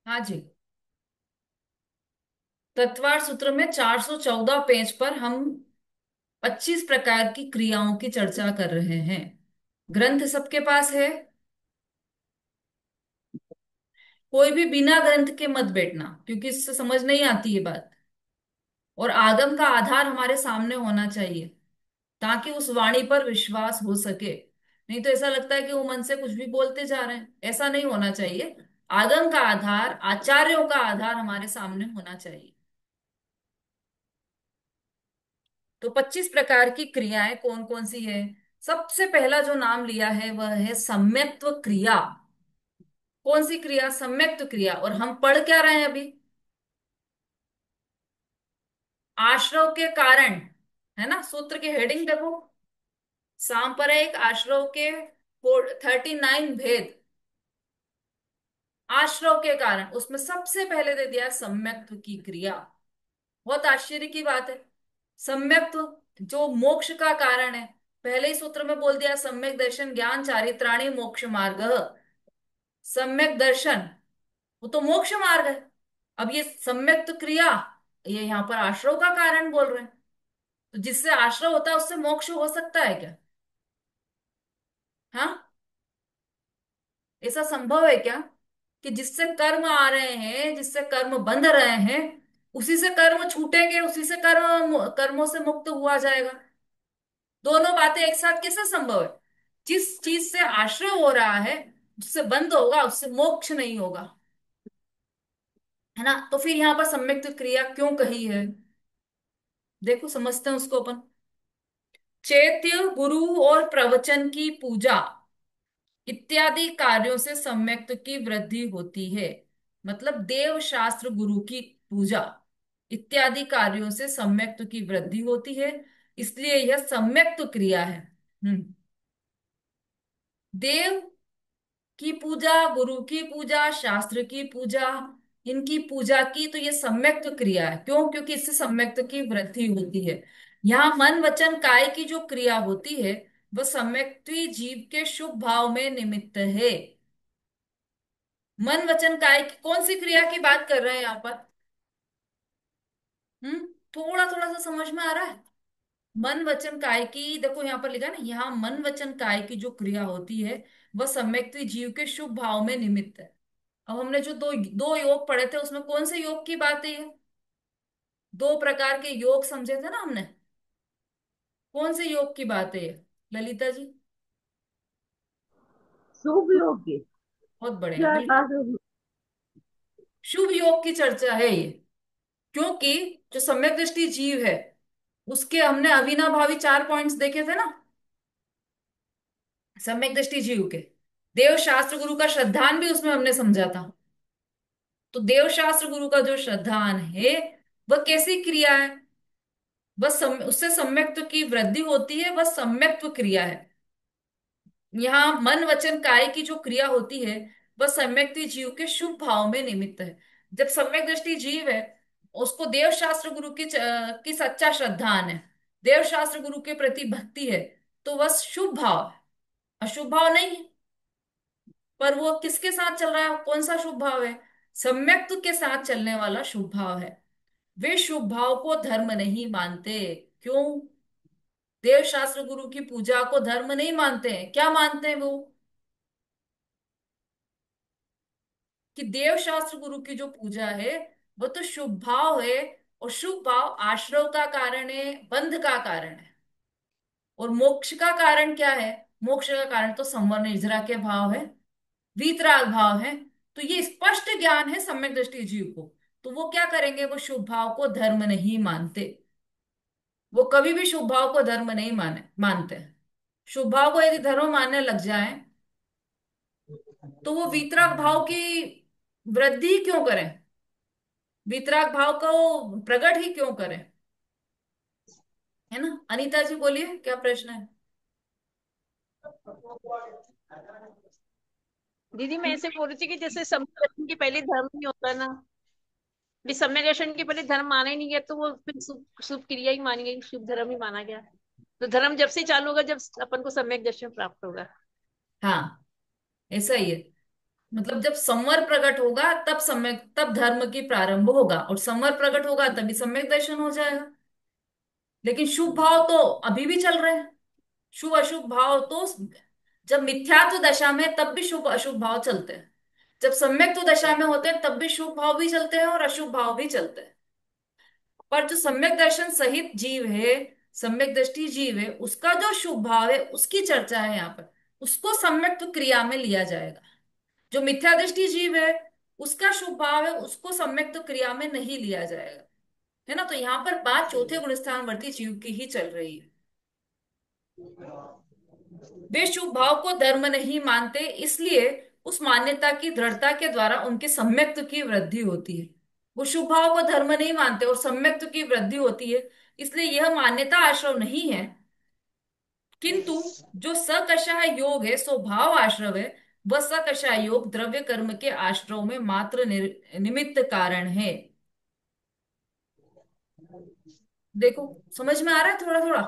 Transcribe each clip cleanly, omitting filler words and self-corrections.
हाँ जी। तत्वार सूत्र में 414 पेज पर हम 25 प्रकार की क्रियाओं की चर्चा कर रहे हैं। ग्रंथ सबके पास है। कोई भी बिना ग्रंथ के मत बैठना, क्योंकि इससे समझ नहीं आती ये बात। और आगम का आधार हमारे सामने होना चाहिए, ताकि उस वाणी पर विश्वास हो सके। नहीं तो ऐसा लगता है कि वो मन से कुछ भी बोलते जा रहे हैं, ऐसा नहीं होना चाहिए। आगम का आधार, आचार्यों का आधार हमारे सामने होना चाहिए। तो 25 प्रकार की क्रियाएं कौन कौन सी है? सबसे पहला जो नाम लिया है वह है सम्यक्त्व क्रिया। कौन सी क्रिया? सम्यक्त्व क्रिया। और हम पढ़ क्या रहे हैं अभी? आश्रव के कारण। है ना? सूत्र की हेडिंग देखो, सांप्रदायिक आश्रव के 39 भेद। आश्रव के कारण, उसमें सबसे पहले दे दिया सम्यक्त्व की क्रिया। बहुत आश्चर्य की बात है। सम्यक्त्व जो मोक्ष का कारण है, पहले ही सूत्र में बोल दिया, सम्यक दर्शन ज्ञान चारित्राणी मोक्ष मार्ग। सम्यक दर्शन, वो तो मोक्ष मार्ग है। अब ये सम्यक्त क्रिया, ये यहाँ पर आश्रव का कारण बोल रहे हैं। तो जिससे आश्रव होता है उससे मोक्ष हो सकता है क्या? हाँ, ऐसा संभव है क्या कि जिससे कर्म आ रहे हैं, जिससे कर्म बंध रहे हैं, उसी से कर्म छूटेंगे, उसी से कर्मों से मुक्त हुआ जाएगा? दोनों बातें एक साथ कैसे संभव है? जिस चीज से आश्रय हो रहा है, जिससे बंध होगा, उससे मोक्ष नहीं होगा। है ना? तो फिर यहाँ पर सम्यक्त क्रिया क्यों कही है? देखो, समझते हैं उसको अपन। चैत्य गुरु और प्रवचन की पूजा इत्यादि कार्यों से सम्यक्त की वृद्धि होती है। मतलब देव शास्त्र गुरु की पूजा इत्यादि कार्यों से सम्यक्त की वृद्धि होती है, इसलिए यह सम्यक्त क्रिया है। देव की पूजा, गुरु की पूजा, शास्त्र की पूजा, इनकी पूजा की तो ये सम्यक्त क्रिया है। क्यों? क्योंकि इससे सम्यक्त की वृद्धि होती है। यहाँ मन वचन काय की जो क्रिया होती है, वह सम्यक्त्वी जीव के शुभ भाव में निमित्त है। मन वचन काय की कौन सी क्रिया की बात कर रहे हैं यहाँ पर? थोड़ा थोड़ा सा समझ में आ रहा है? मन वचन काय की, देखो यहाँ पर लिखा ना, यहाँ मन वचन काय की जो क्रिया होती है, वह सम्यक्त्वी जीव के शुभ भाव में निमित्त है। अब हमने जो दो दो योग पढ़े थे, उसमें कौन से योग की बात है ये? दो प्रकार के योग समझे थे ना हमने। कौन से योग की बात है ये, ललिता जी? शुभ योग की बहुत बढ़िया, क्या बिल्कुल। बात होगी? शुभ योग की चर्चा है ये। क्योंकि जो सम्यक दृष्टि जीव है, उसके हमने अविनाभावी 4 पॉइंट्स देखे थे ना, सम्यक दृष्टि जीव के। देव शास्त्र गुरु का श्रद्धान भी उसमें हमने समझा था। तो देव शास्त्र गुरु का जो श्रद्धान है, वह कैसी क्रिया है? उससे सम्यक्त्व की वृद्धि होती है, वह सम्यक्त्व क्रिया है। यहाँ मन वचन काय की जो क्रिया होती है, वह सम्यक्ति जीव के शुभ भाव में निमित्त है। जब सम्यक दृष्टि जीव है, उसको देव शास्त्र गुरु की सच्चा श्रद्धान है, देव शास्त्र गुरु के प्रति भक्ति है, तो वह शुभ भाव है, अशुभ भाव नहीं है। पर वो किसके साथ चल रहा है? कौन सा शुभ भाव है? सम्यक्त्व के साथ चलने वाला शुभ भाव है। वे शुभ भाव को धर्म नहीं मानते। क्यों? देव शास्त्र गुरु की पूजा को धर्म नहीं मानते हैं। क्या मानते हैं वो? कि देव शास्त्र गुरु की जो पूजा है, वो तो शुभ भाव है। और शुभ भाव आश्रव का कारण है, बंध का कारण है। और मोक्ष का कारण क्या है? मोक्ष का कारण तो संवर निर्जरा के भाव है, वीतराग भाव है। तो ये स्पष्ट ज्ञान है सम्यक दृष्टि जीव को। तो वो क्या करेंगे? वो शुभ भाव को धर्म नहीं मानते। वो कभी भी शुभ भाव को धर्म नहीं मानते। शुभ भाव को यदि धर्म मानने लग जाए, तो वो वीतराग भाव की वृद्धि क्यों करें? वीतराग भाव को प्रकट ही क्यों करें? है ना? अनीता जी बोलिए, क्या प्रश्न है? दीदी मैं ऐसे बोल रही थी कि जैसे सम्यक दर्शन के पहले धर्म नहीं होता ना, भी सम्यक दर्शन के पहले धर्म माना ही नहीं गया, तो वो फिर शुभ शुभ क्रिया ही मानी गई, शुभ धर्म ही माना गया। तो धर्म जब से चालू होगा जब अपन को सम्यक दर्शन प्राप्त होगा। हाँ, ऐसा ही है। मतलब जब संवर प्रकट होगा तब सम्यक, तब धर्म की प्रारंभ होगा, और संवर प्रकट होगा तभी सम्यक दर्शन हो जाएगा। लेकिन शुभ भाव तो अभी भी चल रहे हैं। शुभ अशुभ भाव तो जब मिथ्यात्व दशा में तब भी शुभ अशुभ भाव चलते हैं, जब सम्यक दशा में होते हैं तब भी शुभ भाव भी चलते हैं और अशुभ भाव भी चलते हैं। पर जो सम्यक दर्शन सहित जीव है, सम्यक दृष्टि जीव है, उसका जो शुभ भाव है उसकी चर्चा है यहाँ पर। उसको सम्यक क्रिया में लिया जाएगा। जो मिथ्या दृष्टि जीव है, उसका शुभ भाव है, उसको सम्यक क्रिया में नहीं लिया जाएगा। है ना? तो यहाँ पर बात चौथे गुणस्थानवर्ती जीव की ही चल रही है। वे शुभ भाव को धर्म नहीं मानते, इसलिए उस मान्यता की दृढ़ता के द्वारा उनके सम्यक्त्व की वृद्धि होती है। वो शुभ भाव को धर्म नहीं मानते और सम्यक्त्व की वृद्धि होती है, इसलिए यह मान्यता आश्रव नहीं है। किंतु जो सकषाय योग है सो भाव आश्रव है। वह सकषाय योग द्रव्य कर्म के आश्रव में मात्र निमित्त कारण है। देखो, समझ में आ रहा है थोड़ा थोड़ा?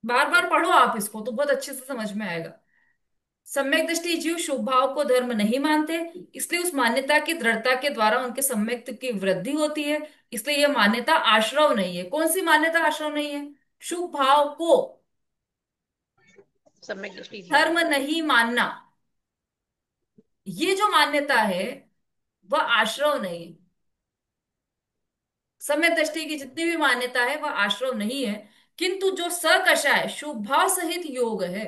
बार बार पढ़ो आप इसको तो बहुत अच्छे से समझ में आएगा। सम्यक दृष्टि जीव शुभ भाव को धर्म नहीं मानते, इसलिए उस मान्यता की दृढ़ता के द्वारा उनके सम्यक्त की वृद्धि होती है। इसलिए यह मान्यता आश्रव नहीं है। कौन सी मान्यता आश्रव नहीं है? शुभ भाव को सम्यक दृष्टि जीव धर्म नहीं मानना, ये जो मान्यता है वह आश्रव नहीं है। सम्यक दृष्टि की जितनी भी मान्यता है वह आश्रव नहीं है। किंतु जो सकषाय शुभ भाव सहित योग है,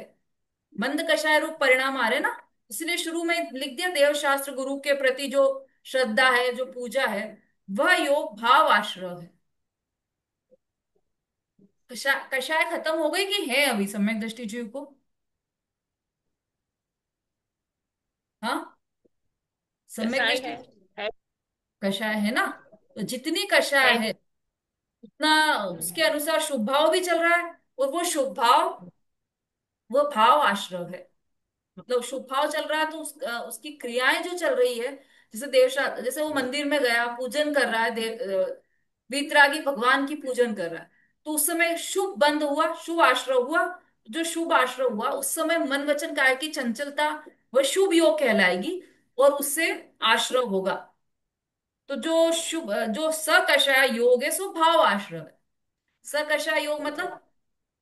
मंद कषाय रूप परिणाम आ रहे ना, इसलिए शुरू में लिख दिया देव शास्त्र गुरु के प्रति जो श्रद्धा है, जो पूजा है, वह योग भाव आश्रय है। कषाय खत्म हो गई कि है अभी सम्यक दृष्टि जीव को? हाँ, सम्यक कसाय दृष्टि है कषाय है ना? तो जितनी कषाय है है उतना उसके अनुसार शुभ भाव भी चल रहा है, और वो शुभ भाव वो भाव आश्रय है। मतलब शुभ भाव चल रहा है तो उसकी क्रियाएं जो चल रही है, जैसे जैसे वो मंदिर में गया, पूजन कर रहा है, वीतरागी भगवान की पूजन कर रहा है, तो उस समय शुभ बंध हुआ, शुभ आश्रय हुआ। जो शुभ आश्रय हुआ उस समय मन वचन काय की चंचलता वह शुभ योग कहलाएगी, और उससे आश्रय होगा। तो जो शुभ जो सकषाय योग है सो भाव आश्रय है। सकषाय योग मतलब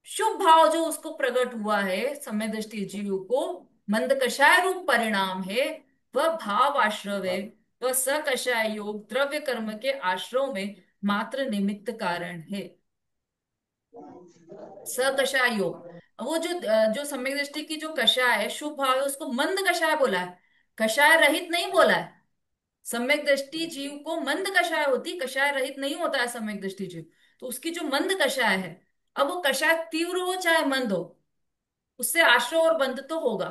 शुभ भाव जो उसको प्रकट हुआ है समय दृष्टि जीव को, मंद कषाय रूप परिणाम है, वह भाव आश्रव है। वह सकषाय योग द्रव्य कर्म के आश्रव में मात्र निमित्त कारण है। सकषाय योग, वो जो सम्यक दृष्टि की जो कषाय है, शुभ भाव है, उसको मंद कषाय बोला है, कषाय रहित नहीं बोला है। सम्यक दृष्टि जीव को मंद कषाय होती, कषाय रहित नहीं होता है सम्यक दृष्टि जीव। तो उसकी जो मंद कषाय है, अब वो कषाय तीव्र हो चाहे मंद हो, उससे आश्रय और बंध तो होगा।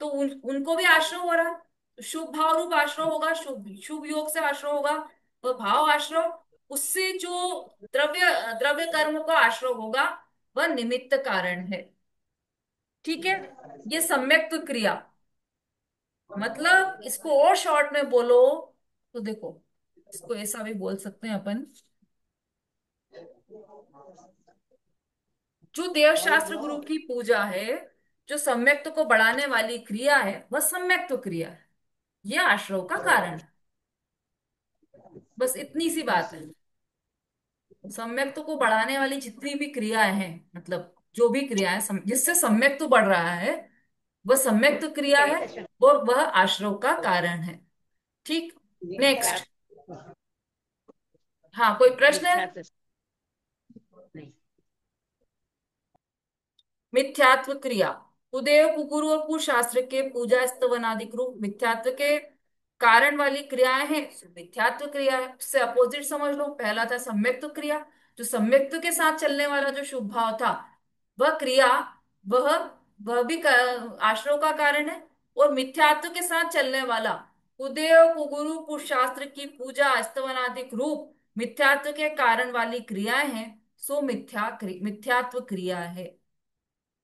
तो उनको भी आश्रय हो रहा है, तो शुभ भाव रूप आश्रय होगा, शुभ शुभ योग से आश्रय होगा, वह भाव आश्रय। उससे जो द्रव्य द्रव्य कर्म का आश्रय होगा वह निमित्त कारण है। ठीक है? ये सम्यक क्रिया, मतलब इसको और शॉर्ट में बोलो तो देखो, इसको ऐसा भी बोल सकते हैं अपन। जो देवशास्त्र गुरु की पूजा है, जो सम्यक्त्व को बढ़ाने वाली क्रिया है, वह सम्यक्त्व क्रिया है। यह आश्रव का कारण है। बस इतनी सी बात है। सम्यक्त्व को बढ़ाने वाली जितनी भी क्रियाएं हैं, मतलब जो भी क्रियाएं जिससे सम्यक्त्व बढ़ रहा है, वह सम्यक्त्व क्रिया है, दर्शन और वह आश्रव का कारण है। ठीक। नेक्स्ट। हाँ, कोई प्रश्न है? मिथ्या नहीं। मिथ्यात्व क्रिया। कुदेव कुकुरु और कुशास्त्र के पूजा स्तवनादिक रूप मिथ्यात्व के कारण वाली क्रियाएं हैं, मिथ्यात्व क्रिया है। उससे अपोजिट समझ लो, पहला था सम्यक्त्व क्रिया, जो सम्यक्त्व के साथ चलने वाला जो शुभ भाव था, वह क्रिया, वह वह भी आश्रव का कारण है। और मिथ्यात्व के साथ चलने वाला कुदेव कुगुरु कुशास्त्र की पूजा स्तवनादिक रूप मिथ्यात्व के कारण वाली क्रियाएं हैं, सो मिथ्यात्व क्रिया है।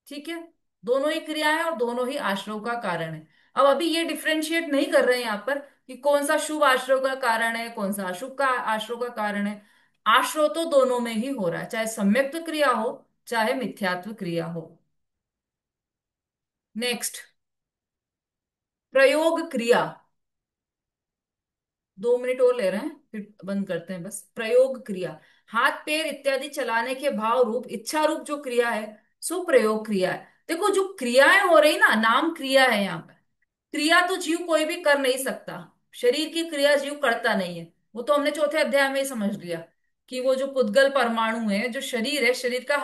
ठीक है? दोनों ही क्रिया है और दोनों ही आश्रव का कारण है। अब अभी ये डिफरेंशिएट नहीं कर रहे हैं यहाँ पर कि कौन सा शुभ आश्रव का कारण है, कौन सा अशुभ का आश्रव का कारण है। आश्रव तो दोनों में ही हो रहा है, चाहे सम्यक्त्व क्रिया हो चाहे मिथ्यात्व क्रिया हो। नेक्स्ट। प्रयोग क्रिया, 2 मिनट और ले रहे हैं फिर बंद करते हैं बस। प्रयोग क्रिया, हाथ पैर इत्यादि चलाने के भाव रूप इच्छा रूप जो क्रिया है सो प्रयोग क्रिया है। देखो जो क्रियाएं हो रही ना, नाम क्रिया है यहाँ पर। क्रिया तो जीव कोई भी कर नहीं सकता, शरीर की क्रिया जीव करता नहीं है। वो तो हमने चौथे अध्याय में ही समझ लिया कि वो जो पुद्गल परमाणु है, जो शरीर है, शरीर का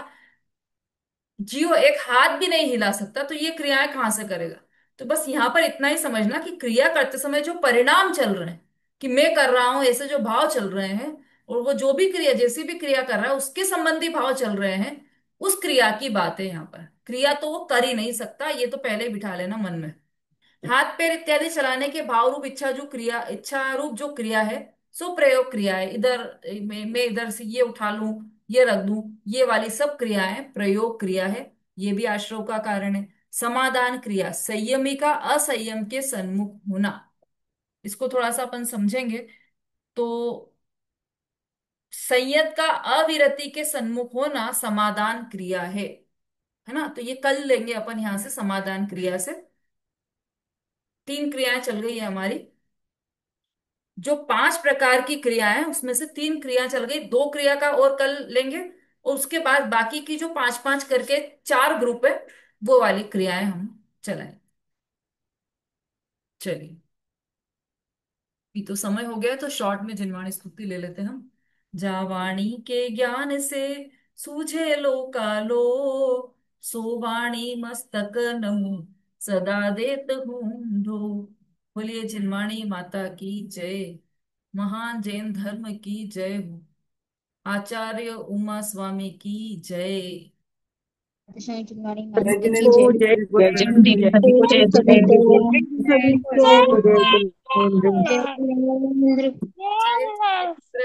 जीव एक हाथ भी नहीं हिला सकता, तो ये क्रियाएं कहाँ से करेगा। तो बस यहाँ पर इतना ही समझना कि क्रिया करते समय जो परिणाम चल रहे हैं, कि मैं कर रहा हूं ऐसे जो भाव चल रहे हैं, और वो जो भी क्रिया, जैसी भी क्रिया कर रहा है उसके संबंधी भाव चल रहे हैं, उस क्रिया की बात है यहाँ पर। क्रिया तो वो कर ही नहीं सकता, ये तो पहले ही बिठा लेना मन में। हाथ पैर इत्यादि चलाने के भाव रूप इच्छा जो क्रिया, इच्छा रूप जो क्रिया है सो प्रयोग क्रिया है। इधर मैं इधर से ये उठा लूं, ये रख दूं, ये वाली सब क्रियाएं प्रयोग क्रिया है। ये भी आश्रव का कारण है। समाधान क्रिया, संयमी का असंयम के सन्मुख होना। इसको थोड़ा सा अपन समझेंगे तो, संयत का अविरति के सन्मुख होना समाधान क्रिया है ना। तो ये कल लेंगे अपन यहां से समाधान क्रिया से। 3 क्रियाएं चल गई है हमारी। जो 5 प्रकार की क्रिया है उसमें से 3 क्रिया चल गई, 2 क्रिया का और कल लेंगे, और उसके बाद बाकी की जो 5 5 करके 4 ग्रुप है, वो वाली क्रियाएं हम चलाएं। चलिए, ये तो समय हो गया, तो शॉर्ट में जिनवाणी स्तुति ले लेते हैं हम। जावाणी के ज्ञान से सूझे लोकालो, सो वाणी मस्तक नमु सदा देत हूँ ढो। बोलिए जिनवाणी माता की जय, महान जैन धर्म की जय हो, आचार्य उमा स्वामी की जय। कृष्ण तुम्हारी जय माता की जिनेन्द्र जय। जी, जय जय जिनेन्द्र जी, जय जय जिनेन्द्र जी, सभी जय जिनेन्द्र जय जी। जय जय जिनेंद्र।